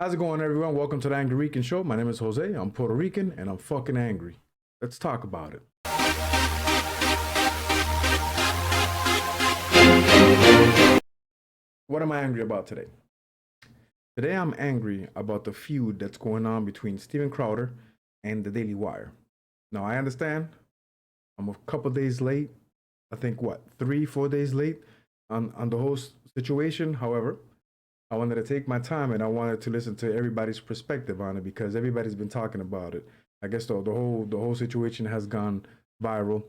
How's it going, everyone? Welcome to the Angry Rican Show. My name is Jose. I'm Puerto Rican and I'm fucking angry. Let's talk about it. What am I angry about today? Today, I'm angry about the feud that's going on between Steven Crowder and the Daily Wire. Now, I understand I'm a couple days late. I think, what, 3, 4 days late on the whole situation. However, I wanted to take my time and I wanted to listen to everybody's perspective on it because everybody's been talking about it. I guess the whole situation has gone viral.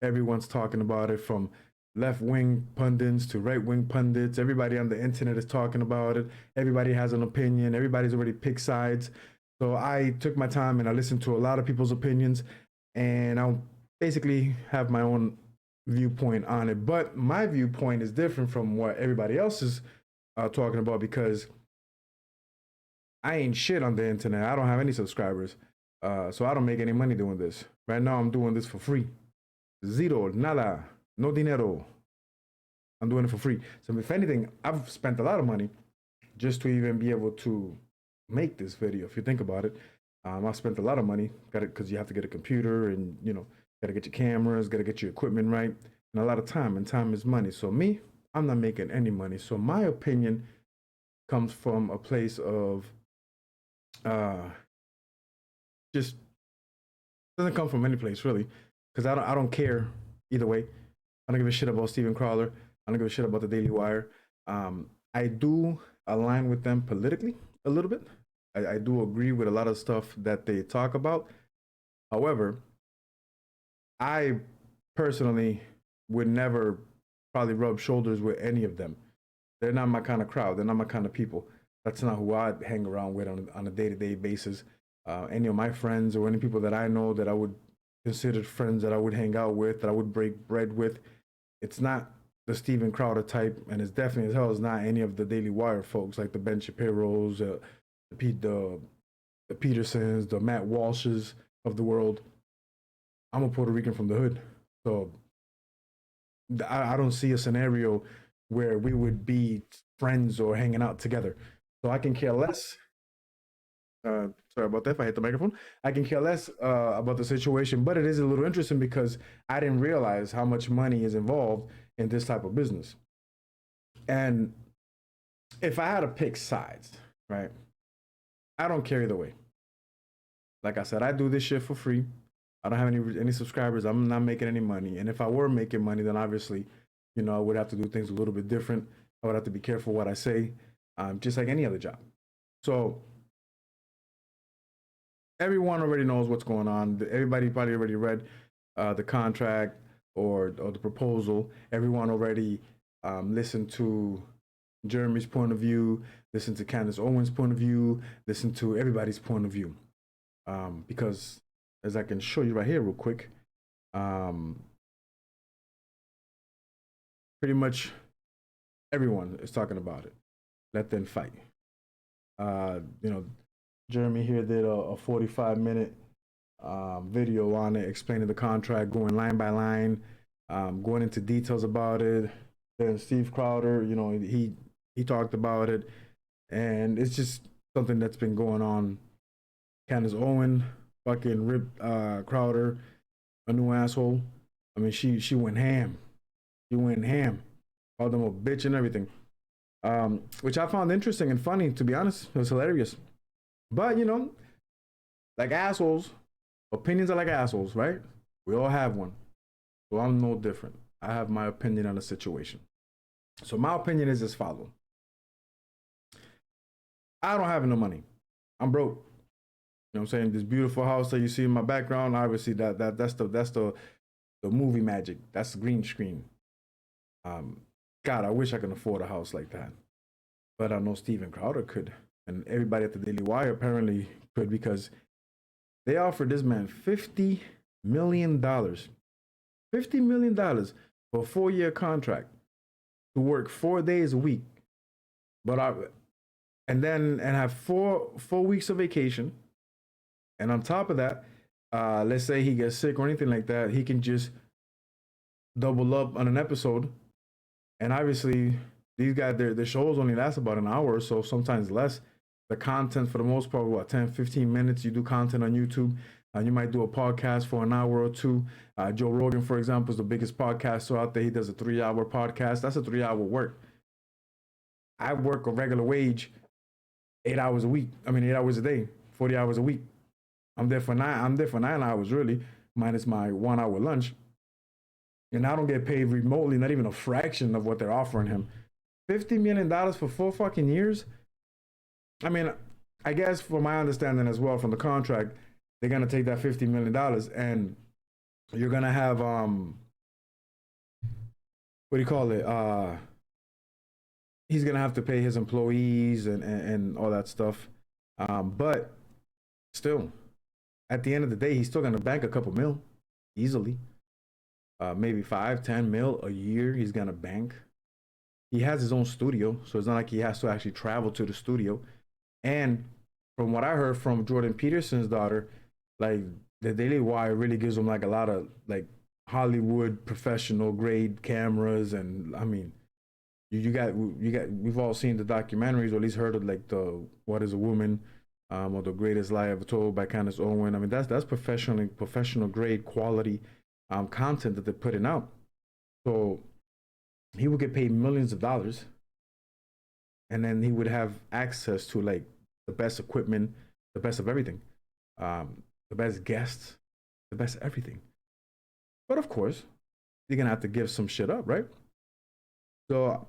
Everyone's talking about it, from left wing pundits to right wing pundits. Everybody on the internet is talking about it. Everybody has an opinion. Everybody's already picked sides. So I took my time and I listened to a lot of people's opinions, and I'll basically have my own viewpoint on it. But my viewpoint is different from what everybody else is talking about, because I ain't shit on the internet. I don't have any subscribers. So I don't make any money doing this. Right now, I'm doing this for free. Zero, nada, no dinero. I'm doing it for free. So if anything, I've spent a lot of money just to even be able to make this video. If you think about it, I've spent a lot of money. Got it, because you have to get a computer, and got to get your cameras, got to get your equipment right, and a lot of time. And time is money. So me, I'm not making any money. So my opinion comes from a place of uh, just doesn't come from any place really, because I don't care either way. I don't give a shit about Steven Crowder. I don't give a shit about the Daily Wire. I do align with them politically a little bit. I do agree with a lot of stuff that they talk about. However, I personally would never probably rub shoulders with any of them. They're not my kind of crowd. They're not my kind of people. That's not who I hang around with on a day to day basis. Any of my friends or any people that I know that I would consider friends that I would hang out with, that I would break bread with, it's not the Steven Crowder type, and it's definitely as hell as not any of the Daily Wire folks like the Ben Shapiro's, the Petersons, the Matt Walshes of the world. I'm a Puerto Rican from the hood, so I don't see a scenario where we would be friends or hanging out together. So I can care less. Sorry about that. If I hit the microphone, I can care less about the situation. But it is a little interesting because I didn't realize how much money is involved in this type of business. And if I had to pick sides, right, I don't care either way. Like I said, I do this shit for free. I don't have any subscribers. I'm not making any money. And if I were making money, then obviously, I would have to do things a little bit different. I would have to be careful what I say, just like any other job. So everyone already knows what's going on. Everybody probably already read the contract or the proposal. Everyone already listened to Jeremy's point of view, listened to Candace Owens' point of view, listened to everybody's point of view. Because, as I can show you right here real quick, pretty much everyone is talking about it. Let them fight. Uh, you know, Jeremy here did a 45-minute video on it, explaining the contract, going line by line, going into details about it. Then Steve Crowder, he talked about it, and it's just something that's been going on. Candace Owen, fucking Rip Crowder, a new asshole. I mean, she went ham. She went ham. Called them a bitch and everything. Which I found interesting and funny, to be honest. It was hilarious. But, like assholes, opinions are like assholes, right? We all have one. So I'm no different. I have my opinion on the situation. So my opinion is as follows. I don't have no money. I'm broke. You know what I'm saying? This beautiful house that you see in my background, obviously that's the movie magic. That's the green screen. God, I wish I could afford a house like that. But I know Steven Crowder could. And everybody at the Daily Wire apparently could, because they offered this man $50 million. $50 million for a 4 year contract to work 4 days a week. But and have four weeks of vacation. And on top of that, let's say he gets sick or anything like that, he can just double up on an episode. And obviously, these guys, their shows only last about an hour or so, sometimes less. the content for the most part, what, 10, 15 minutes. You do content on YouTube. You might do a podcast for an hour or two. Joe Rogan, for example, is the biggest podcaster out there. He does a 3 hour podcast. That's a 3 hour work. I work a regular wage, 8 hours a week. I mean, 8 hours a day, 40 hours a week. I'm there for nine. I'm there for 9 hours really, minus my 1 hour lunch. And I don't get paid remotely, not even a fraction of what they're offering him. $50 million for 4 fucking years. I mean, I guess from my understanding as well from the contract, they're gonna take that $50 million and you're gonna have what do you call it? He's gonna have to pay his employees and all that stuff. But still, at the end of the day, he's still gonna bank a couple mil easily. Maybe 5, 10 mil a year he's gonna bank. He has his own studio, so it's not like he has to actually travel to the studio. And from what I heard from Jordan Peterson's daughter, like the Daily Wire really gives him like a lot of like Hollywood professional grade cameras, and I mean, you got we've all seen the documentaries or at least heard of like the What Is a Woman, or The Greatest Lie Ever Told by Candace Owen. I mean, that's professional grade quality content that they're putting out. So he would get paid millions of dollars, and then he would have access to like the best equipment, the best of everything, the best guests, the best everything. But of course, you're gonna have to give some shit up, right? So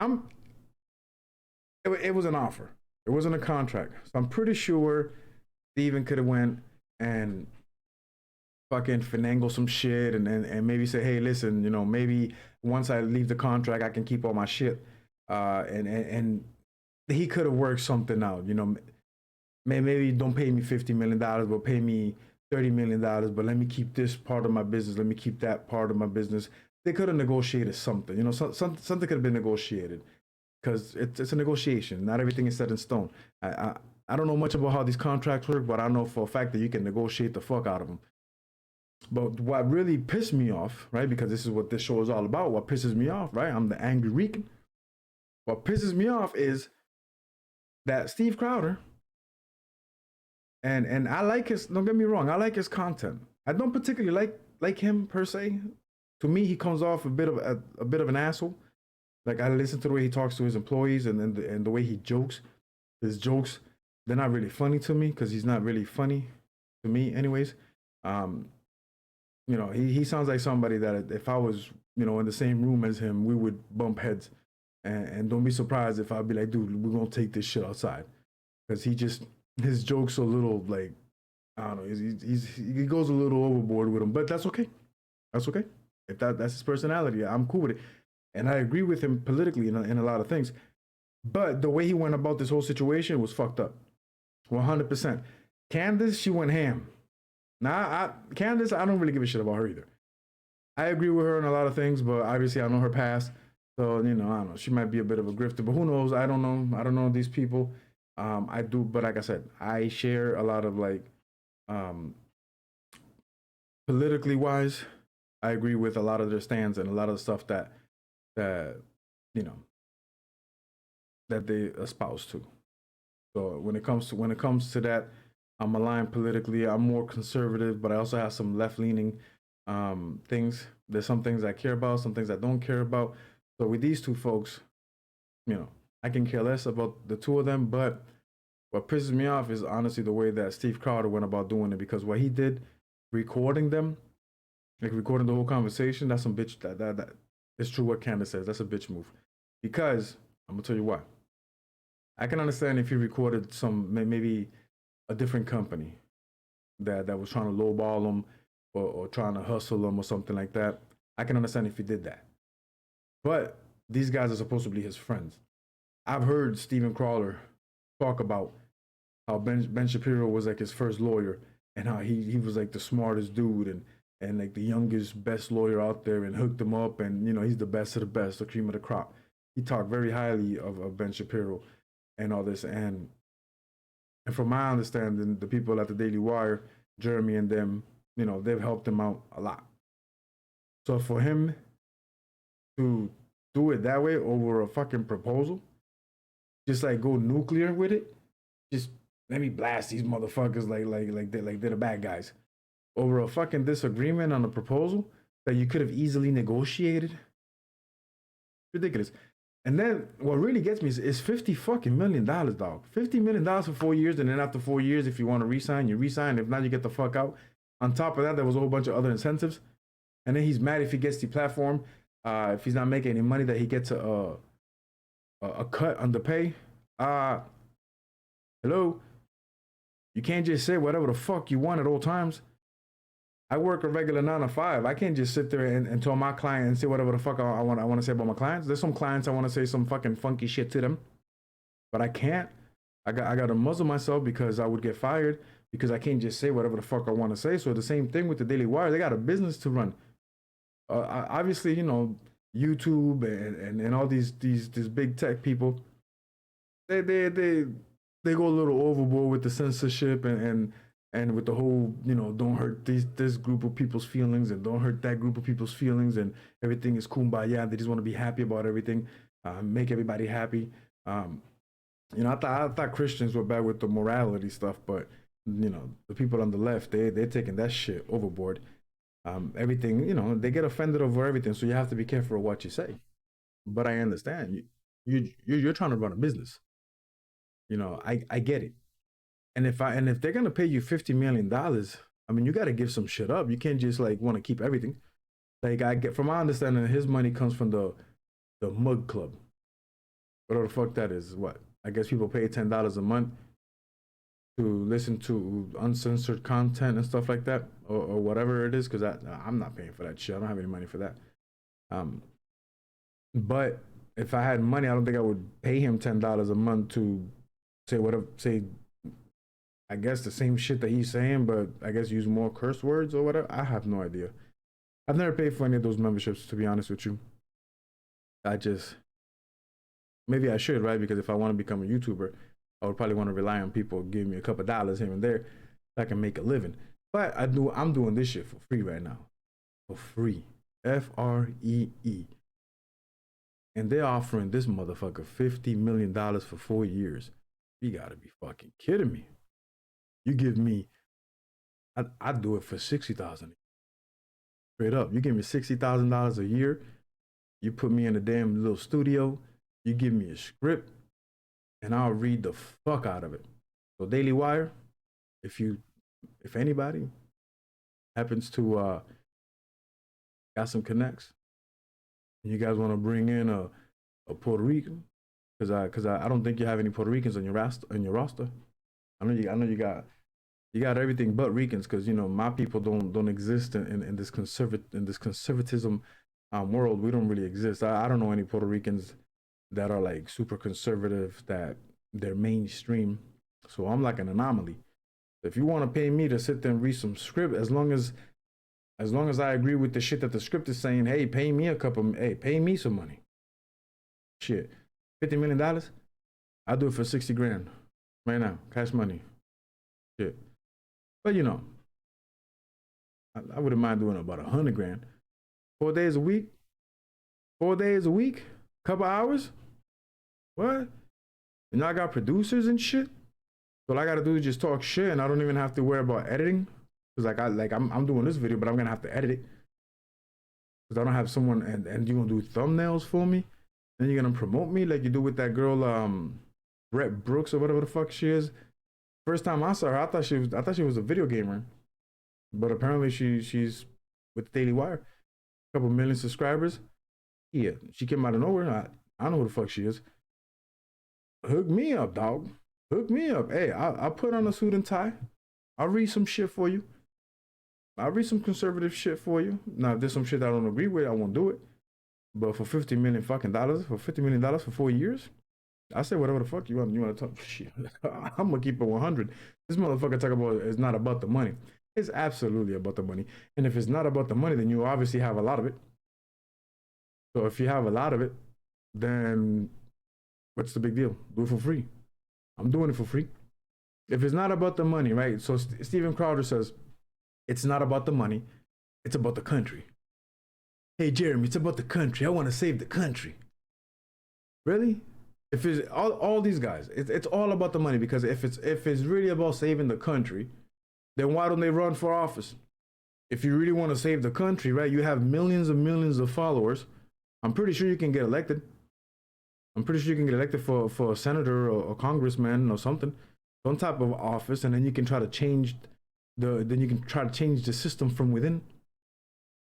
I'm. It was an offer. It wasn't a contract. So I'm pretty sure Steven could have went and fucking finagle some shit and maybe say, hey, listen, maybe once I leave the contract, I can keep all my shit. And he could have worked something out, maybe don't pay me $50 million, but pay me $30 million, but let me keep this part of my business. Let me keep that part of my business. They could have negotiated something, something could have been negotiated because it's a negotiation. Not everything is set in stone. I don't know much about how these contracts work, but I know for a fact that you can negotiate the fuck out of them. But what really pissed me off, right? Because this is what this show is all about. What pisses me off, right? I'm the angry Rican. What pisses me off is that Steve Crowder, and I like his. Don't get me wrong, I like his content. I don't particularly like him per se. To me, he comes off a bit of an asshole. Like I listen to the way he talks to his employees and the way he jokes. His jokes, they're not really funny to me because he's not really funny to me, anyways. He sounds like somebody that if I was, in the same room as him, we would bump heads. And don't be surprised if I'd be like, dude, we're gonna take this shit outside. Because his jokes are a little like, I don't know, he goes a little overboard with them, but that's okay. That's okay. If that's his personality, I'm cool with it. And I agree with him politically in a lot of things. But the way he went about this whole situation was fucked up. 100%. Candace, she went ham. Now, Candace, I don't really give a shit about her either. I agree with her on a lot of things, but obviously I know her past. So, I don't know. She might be a bit of a grifter, but who knows? I don't know. I don't know these people. I do, but like I said, I share a lot of like, politically wise, I agree with a lot of their stands and a lot of the stuff that you know that they espouse to. So when it comes to that, I'm aligned politically. I'm more conservative, but I also have some left leaning things. There's some things I care about, some things I don't care about. So with these two folks, I can care less about the two of them. But what pisses me off is honestly the way that Steve Crowder went about doing it, because what he did, recording them, like recording the whole conversation, that's some bitch. That it's true what Candace says. That's a bitch move. Because I'm gonna tell you why. I can understand if he recorded maybe a different company that was trying to lowball him or trying to hustle him or something like that. I can understand if he did that. But these guys are supposed to be his friends. I've heard Steven Crowder talk about how Ben Shapiro was like his first lawyer and how he was like the smartest dude and like the youngest, best lawyer out there and hooked him up, and he's the best of the best, the cream of the crop. He talked very highly of Ben Shapiro and all this. And from my understanding, the people at the Daily Wire, Jeremy and them, they've helped him out a lot. So for him to do it that way over a fucking proposal, just like go nuclear with it. Just let me blast these motherfuckers like they're the bad guys over a fucking disagreement on a proposal that you could have easily negotiated. Ridiculous. And then what really gets me is $50 million, dog. $50 million for 4 years, and then after 4 years, if you want to resign, you resign. If not, you get the fuck out. On top of that, there was a whole bunch of other incentives. And then he's mad if he gets the platform. If he's not making any money, that he gets a cut on the pay. Hello, you can't just say whatever the fuck you want at all times. I work a regular 9 to 5. I can't just sit there and tell my client and say whatever the fuck I want to say about my clients. There's some clients I want to say some fucking funky shit to them, but I can't. I got to muzzle myself because I would get fired because I can't just say whatever the fuck I want to say. So the same thing with the Daily Wire. They got a business to run. Obviously, you know, YouTube and all these big tech people, they go a little overboard with the censorship and with the whole, you know, don't hurt this group of people's feelings and don't hurt that group of people's feelings, and everything is kumbaya. They just want to be happy about everything, make everybody happy. You know, I thought Christians were bad with the morality stuff, but you know, the people on the left, they're taking that shit overboard. Everything, you know, they get offended over everything, so you have to be careful of what you say. But I understand you're trying to run a business. You know, I get it. And if they're gonna pay you $50 million, I mean, you got to give some shit up. You can't just like want to keep everything. Like I get from my understanding, his money comes from the mug club. Whatever the fuck that is. What I guess people pay $10 a month to listen to uncensored content and stuff like that, or whatever it is. Because I'm not paying for that shit. I don't have any money for that. But if I had money, I don't think I would pay him $10 a month to say whatever. Say, I guess the same shit that he's saying, but I guess use more curse words or whatever. I have no idea. I've never paid for any of those memberships, to be honest with you. Maybe I should, right? Because if I want to become a YouTuber, I would probably want to rely on people giving me a couple dollars here and there so I can make a living. But I'm doing this shit for free right now. For free. FREE. And they're offering this motherfucker $50 million for 4 years. You gotta be fucking kidding me. You give me, I'd do it for $60,000. Straight up. You give me $60,000 a year. You put me in a damn little studio. You give me a script, and I'll read the fuck out of it. So Daily Wire, if anybody happens to got some connects, and you guys want to bring in a Puerto Rican, because I don't think you have any Puerto Ricans on your roster. I know you got everything but Ricans, because you know my people don't exist in this conservatism world. We don't really exist. I don't know any Puerto Ricans that are like super conservative, that they're mainstream. So I'm like an anomaly. If you want to pay me to sit there and read some script, as long as I agree with the shit that the script is saying, hey, pay me some money. Shit, $50 million. I'll do it for 60 grand right now, cash money. Shit, but you know, I wouldn't mind doing about 100 grand, 4 days a week, couple hours. What? And I got producers and shit. So all I gotta do is just talk shit, and I don't even have to worry about editing. Cause I'm doing this video, but I'm gonna have to edit it. Cause I don't have someone, and you're gonna do thumbnails for me, and you're gonna promote me like you do with that girl, Brett Brooks or whatever the fuck she is. First time I saw her, I thought she was a video gamer, but apparently she's with the Daily Wire, a couple million subscribers. Yeah, she came out of nowhere. I don't know who the fuck she is. Hook me up, dog. Hook me up. Hey, I'll put on a suit and tie. I'll read some shit for you. I'll read some conservative shit for you. Now, if there's some shit I don't agree with, I won't do it. But for $50 million for 4 years, I say whatever the fuck you want to talk shit. I'm gonna keep it 100. This motherfucker talk about it's not about the money. It's absolutely about the money. And if it's not about the money, then you obviously have a lot of it. So if you have a lot of it, then what's the big deal? Do it for free. I'm doing it for free. If it's not about the money, right? So Steven Crowder says, it's not about the money. It's about the country. Hey, Jeremy, it's about the country. I want to save the country. Really? If it's all these guys, it's all about the money. Because if it's really about saving the country, then why don't they run for office? If you really want to save the country, right? You have millions and millions of followers. I'm pretty sure you can get elected. I'm pretty sure you can get elected for a senator or a congressman or something, some type of office, and then you can try to change the system from within.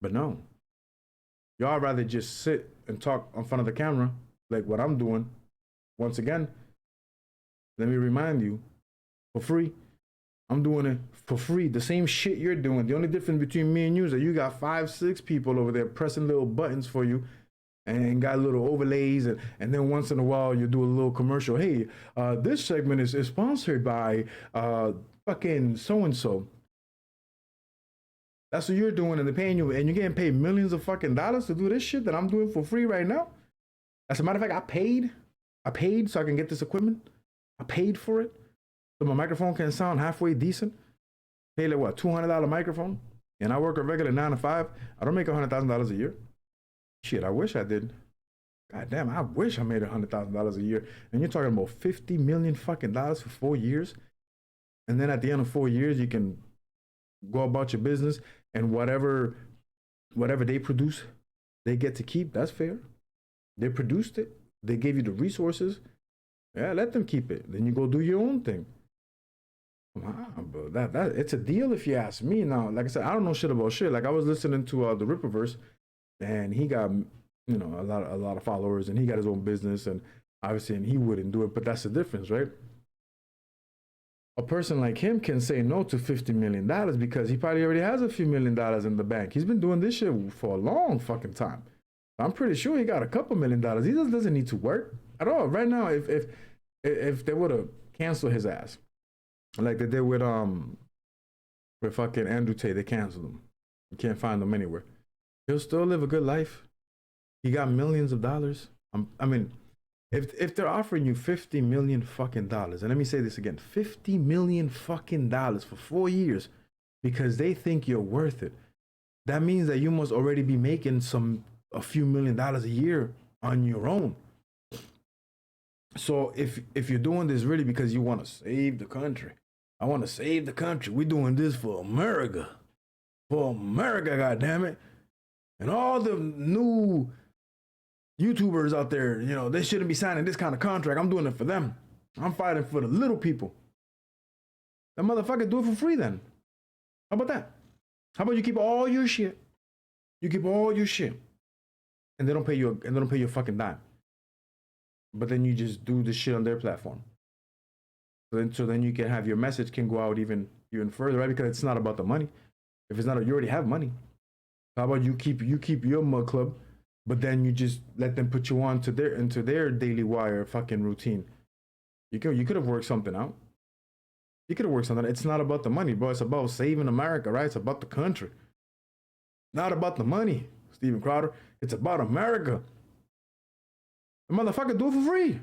But no, y'all rather just sit and talk in front of the camera like what I'm doing. Once again, let me remind you, for free. I'm doing it for free. The same shit you're doing. The only difference between me and you is that you got 5, 6 people over there pressing little buttons for you and got little overlays. And then once in a while, you do a little commercial. Hey, this segment is sponsored by fucking so-and-so. That's what you're doing, and they're paying you. And you're getting paid millions of fucking dollars to do this shit that I'm doing for free right now. As a matter of fact, I paid so I can get this equipment. I paid for it. So my microphone can sound halfway decent. Pay like what, $200 microphone? And I work a regular 9 to 5. I don't make $100,000 a year. Shit, I wish I did. God damn, I wish I made $100,000 a year. And you're talking about 50 million fucking dollars for 4 years. And then at the end of 4 years, you can go about your business, and whatever they produce, they get to keep. That's fair. They produced it. They gave you the resources. Yeah, let them keep it. Then you go do your own thing. Bro, that it's a deal if you ask me. Now, like I said, I don't know shit about shit. Like I was listening to the Ripperverse, and he got a lot of followers, and he got his own business, and obviously, and he wouldn't do it. But that's the difference, right? A person like him can say no to $50 million because he probably already has a few $1,000,000 in the bank. He's been doing this shit for a long fucking time. I'm pretty sure he got a couple $1,000,000. He just doesn't need to work at all. Right now, if they would have canceled his ass, like they did with fucking Andrew Tate, they canceled him. You can't find him anywhere. He'll still live a good life. He got millions of dollars. I mean, if they're offering you 50 million fucking dollars, and let me say this again, 50 million fucking dollars for 4 years because they think you're worth it, that means that you must already be making a few $1,000,000 a year on your own. So if you're doing this really because you want to save the country, I want to save the country. We're doing this for America. For America, goddammit. And all the new YouTubers out there, they shouldn't be signing this kind of contract. I'm doing it for them. I'm fighting for the little people. That motherfucker do it for free then. How about that? How about you keep all your shit? You keep all your shit. And they don't pay you a fucking dime. But then you just do the shit on their platform. So then you can have your message can go out even further, right? Because it's not about the money. If it's not, you already have money. How about you keep your mug club, but then you just let them put you on to into their Daily Wire fucking routine. You could have worked something out. You could have worked something out. It's not about the money, bro. It's about saving America, right? It's about the country. Not about the money, Steven Crowder. It's about America. The motherfucker do it for free.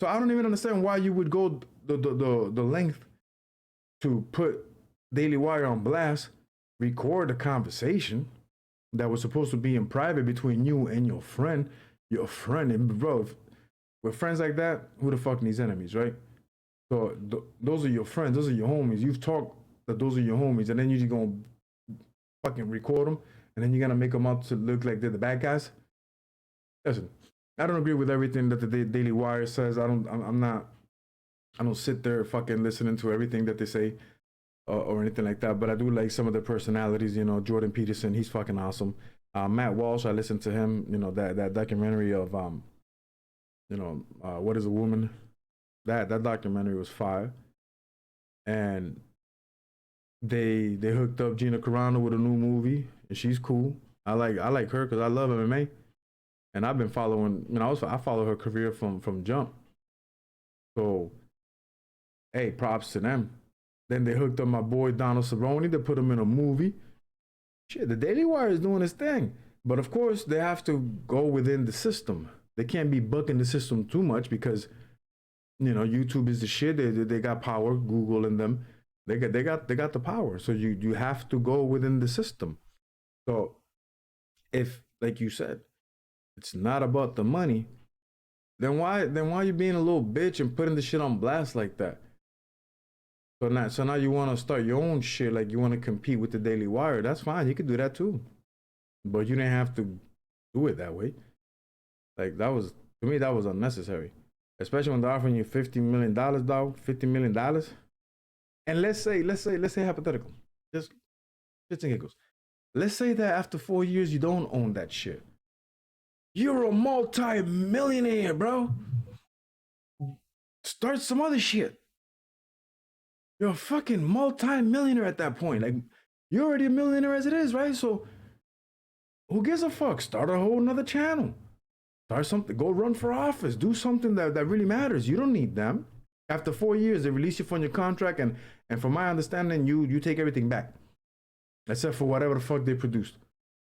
So I don't even understand why you would go the length to put Daily Wire on blast, record a conversation that was supposed to be in private between you and your friend. Your friend, and bro, with friends like that, who the fuck needs enemies, right? So those are your friends, those are your homies. You've talked that those are your homies, and then you're just gonna fucking record them, and then you're gonna make them out to look like they're the bad guys. Listen, I don't agree with everything that the Daily Wire says. I don't sit there fucking listening to everything that they say or anything like that. But I do like some of their personalities. Jordan Peterson, he's fucking awesome. Matt Walsh, I listened to him. That documentary of What Is a Woman? That documentary was fire. And they hooked up Gina Carano with a new movie, and she's cool. I like her because I love MMA. And I've been following, I follow her career from jump. So, hey, props to them. Then they hooked up my boy Donald Cerrone. They put him in a movie. Shit, the Daily Wire is doing its thing. But of course, they have to go within the system. They can't be bucking the system too much because, YouTube is the shit. They got power. Google and them, they got the power. So you have to go within the system. So if, like you said, it's not about the money, then why you being a little bitch and putting the shit on blast like that? So now you want to start your own shit, like you want to compete with the Daily Wire. That's fine. You could do that too, but you didn't have to do it that way. Like that was to me that was unnecessary, especially when they're offering you $50 million, dog. $50 million. And let's say hypothetical, just shits and giggles. Let's say that after 4 years you don't own that shit. You're a multi-millionaire, bro. Start some other shit. You're a fucking multi-millionaire at that point. Like you're already a millionaire as it is, right? So who gives a fuck? Start a whole nother channel. Start something. Go run for office. Do something that really matters. You don't need them. After 4 years, they release you from your contract, and from my understanding, you take everything back, except for whatever the fuck they produced,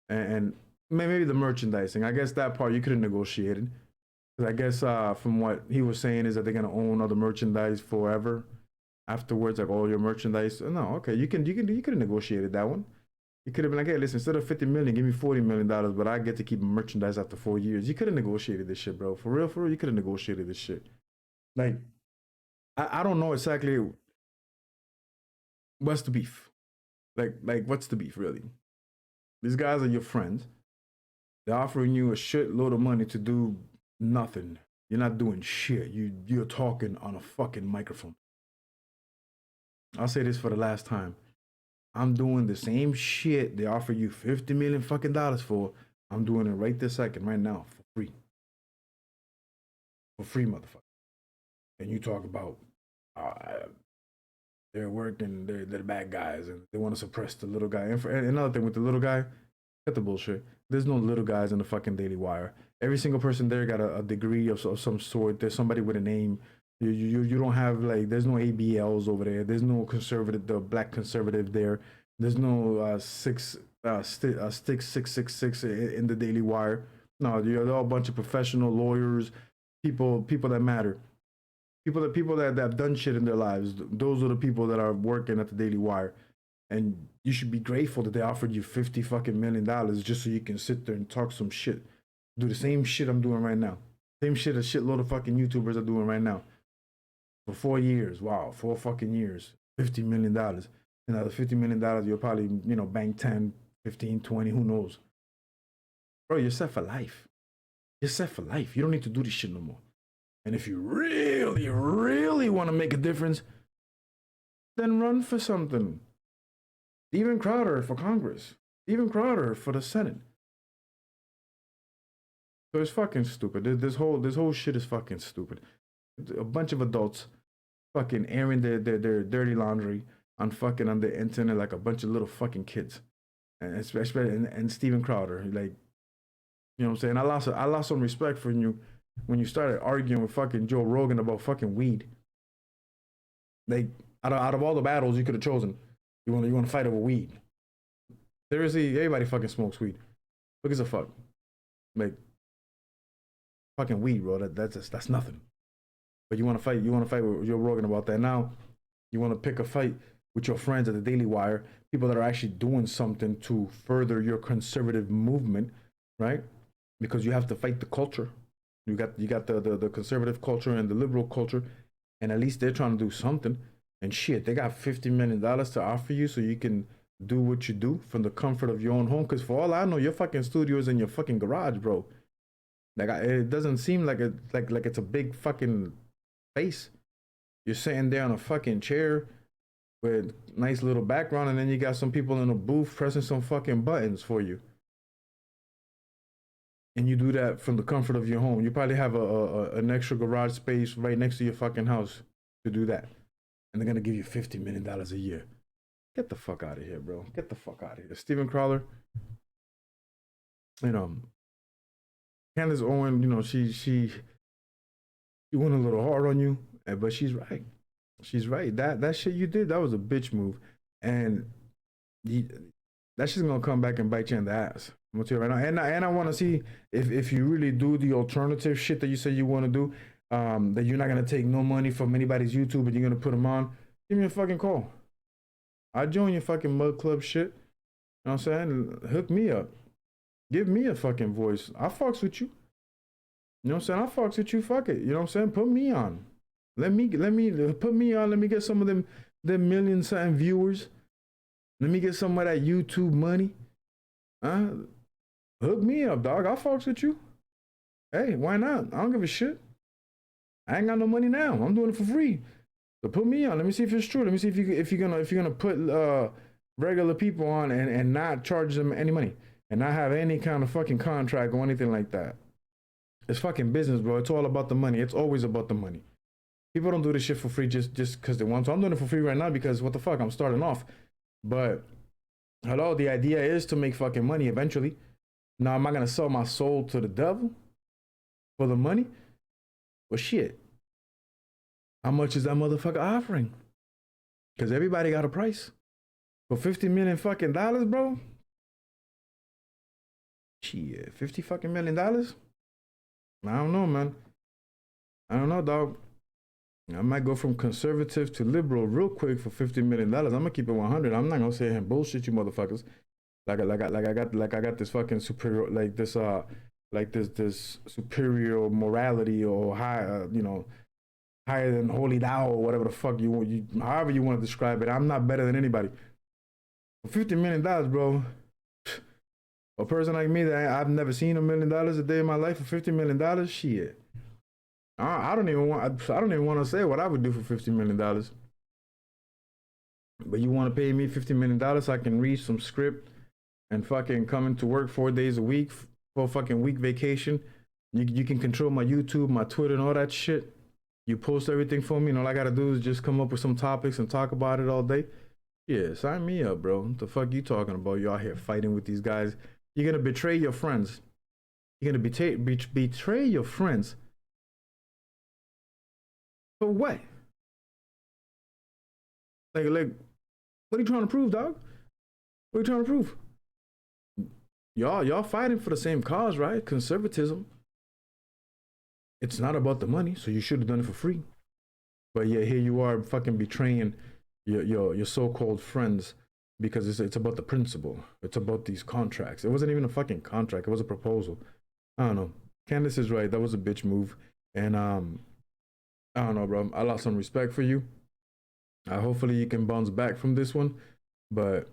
and maybe the merchandising. I guess that part you could have negotiated. Because I guess from what he was saying is that they're gonna own all the merchandise forever afterwards, like all your merchandise. No, okay, you could have negotiated that one. You could have been like, hey, listen, instead of 50 million, give me $40 million, but I get to keep merchandise after 4 years. You could have negotiated this shit, bro. For real, you could have negotiated this shit. Like, I don't know exactly what's the beef. Like what's the beef really? These guys are your friends. They're offering you a shitload of money to do nothing. You're not doing shit. You're talking on a fucking microphone. I'll say this for the last time. I'm doing the same shit they offer you 50 million fucking dollars for. I'm doing it right this second, right now, for free. For free, motherfucker. And you talk about they're working, they're the bad guys, and they want to suppress the little guy. And another thing with the little guy, cut the bullshit. There's no little guys in the fucking Daily Wire. Every single person there got a degree of some sort. There's somebody with a name. You don't have like there's no ABLs over there. There's no conservative, the black conservative there. There's no stick 666 in the Daily Wire. No, they're all a bunch of professional lawyers, people that matter. People that have done shit in their lives. Those are the people that are working at the Daily Wire, and you should be grateful that they offered you 50 fucking $1 million just so you can sit there and talk some shit. Do the same shit I'm doing right now. Same shit a shitload of fucking YouTubers are doing right now. For 4 years, wow, 4 fucking years, $50 million. And out of $50 million, you'll probably bank 10, 15, 20, who knows? Bro, you're set for life. You're set for life. You don't need to do this shit no more. And if you really, really want to make a difference, then run for something. Steven Crowder for Congress. Steven Crowder for the Senate. So it's fucking stupid. This whole shit is fucking stupid. A bunch of adults fucking airing their dirty laundry on the internet like a bunch of little fucking kids. And especially and Steven Crowder, like, you know what I'm saying? I lost some respect for you when you started arguing with fucking Joe Rogan about fucking weed. Like out of all the battles you could have chosen, you want to fight over weed. Seriously, everybody fucking smokes weed. Look as a fuck. Like fucking weed, bro. That's nothing. But you want to fight with Joe Rogan about that. Now you want to pick a fight with your friends at the Daily Wire, people that are actually doing something to further your conservative movement, right? Because you have to fight the culture. You got the conservative culture and the liberal culture, and at least they're trying to do something. And shit, they got $50 million to offer you so you can do what you do from the comfort of your own home. Because for all I know, your fucking studio is in your fucking garage, bro. Like it doesn't seem like it's a big fucking space. You're sitting there on a fucking chair with nice little background, and then you got some people in a booth pressing some fucking buttons for you. And you do that from the comfort of your home. You probably have an extra garage space right next to your fucking house to do that. And they're gonna give you $50 million a year. Get the fuck out of here, bro. Get the fuck out of here. Steven Crowder, Candace Owen, she went a little hard on you, but she's right. She's right. That shit you did, that was a bitch move. And that shit's gonna come back and bite you in the ass. I'm gonna tell you right now. And I wanna see if you really do the alternative shit that you say you wanna do, that you're not gonna take no money from anybody's YouTube and you're gonna put them on, give me a fucking call. I'll join your fucking mud club shit. You know what I'm saying? Hook me up. Give me a fucking voice. I fucks with you. You know what I'm saying? I fucks with you. Fuck it. You know what I'm saying? Put me on. Let me put me on. Let me get some of them million something viewers. Let me get some of that YouTube money. Huh? Hook me up, dog. I fucks with you. Hey, why not? I don't give a shit. I ain't got no money now. I'm doing it for free. So put me on. Let me see if it's true. Let me see if you're gonna put regular people on and not charge them any money and not have any kind of fucking contract or anything like that. It's fucking business, bro. It's all about the money. It's always about the money. People don't do this shit for free just because they want to. I'm doing it for free right now because what the fuck? I'm starting off. But hello, the idea is to make fucking money eventually. Now, am I gonna sell my soul to the devil for the money? Well, shit. How much is that motherfucker offering? Because everybody got a price. For 50 million fucking dollars, bro? Shit, 50 fucking million dollars? I don't know, man. I don't know, dog. I might go from conservative to liberal real quick for $50 million. I'm gonna keep it 100. I'm not gonna say and bullshit you motherfuckers. I got this fucking superior, this superior morality or high, higher than holy thou or whatever the fuck however you want to describe it. I'm not better than anybody. For $50 million, bro. A person like me that I've never seen $1 million a day in my life for $50 million, shit. I don't even want to say what I would do for $50 million. But you want to pay me $50 million so I can read some script and fucking come into work 4 days a week for a fucking week vacation. You can control my YouTube, my Twitter, and all that shit. You post everything for me, and all I gotta do is just come up with some topics and talk about it all day. Yeah, sign me up, bro. What the fuck you talking about? You out here fighting with these guys. You're gonna betray your friends. You're gonna betray your friends. For what? Like, what are you trying to prove, dog? What are you trying to prove? Y'all fighting for the same cause, right? Conservatism. It's not about the money, so you should have done it for free. But yeah, here you are fucking betraying your so-called friends because it's about the principle. It's about these contracts. It wasn't even a fucking contract. It was a proposal. I don't know. Candace is right. That was a bitch move. And I don't know, bro. I lost some respect for you. Hopefully you can bounce back from this one. But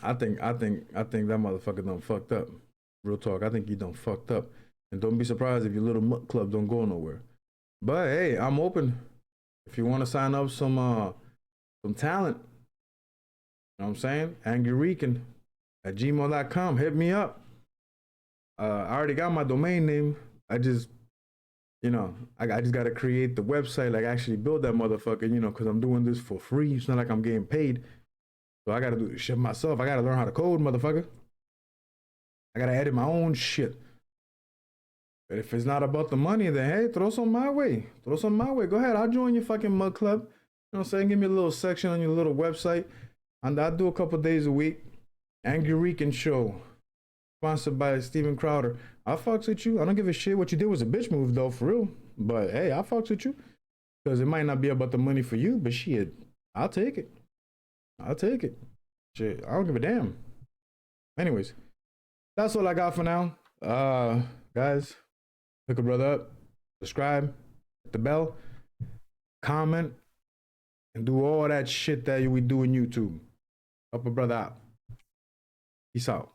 I think that motherfucker done fucked up. Real talk. I think he done fucked up. And don't be surprised if your little mutt club don't go nowhere. But hey, I'm open. If you want to sign up some talent, you know what I'm saying? angryrican@gmail.com. Hit me up. I already got my domain name. I just got to create the website, like actually build that motherfucker, because I'm doing this for free. It's not like I'm getting paid. So I got to do this shit myself. I got to learn how to code, motherfucker. I got to edit my own shit. But if it's not about the money, then hey, throw some my way. Throw some my way. Go ahead. I'll join your fucking mud club. You know what I'm saying? Give me a little section on your little website. And I'll do a couple days a week. Angry Rican Show. Sponsored by Steven Crowder. I fucks with you. I don't give a shit. What you did was a bitch move though, for real. But hey, I fucks with you. Because it might not be about the money for you, but shit, I'll take it. I'll take it. Shit, I don't give a damn. Anyways, that's all I got for now. Guys, hook a brother up, subscribe, hit the bell, comment, and do all that shit that we do in YouTube. Help a brother out. Peace out.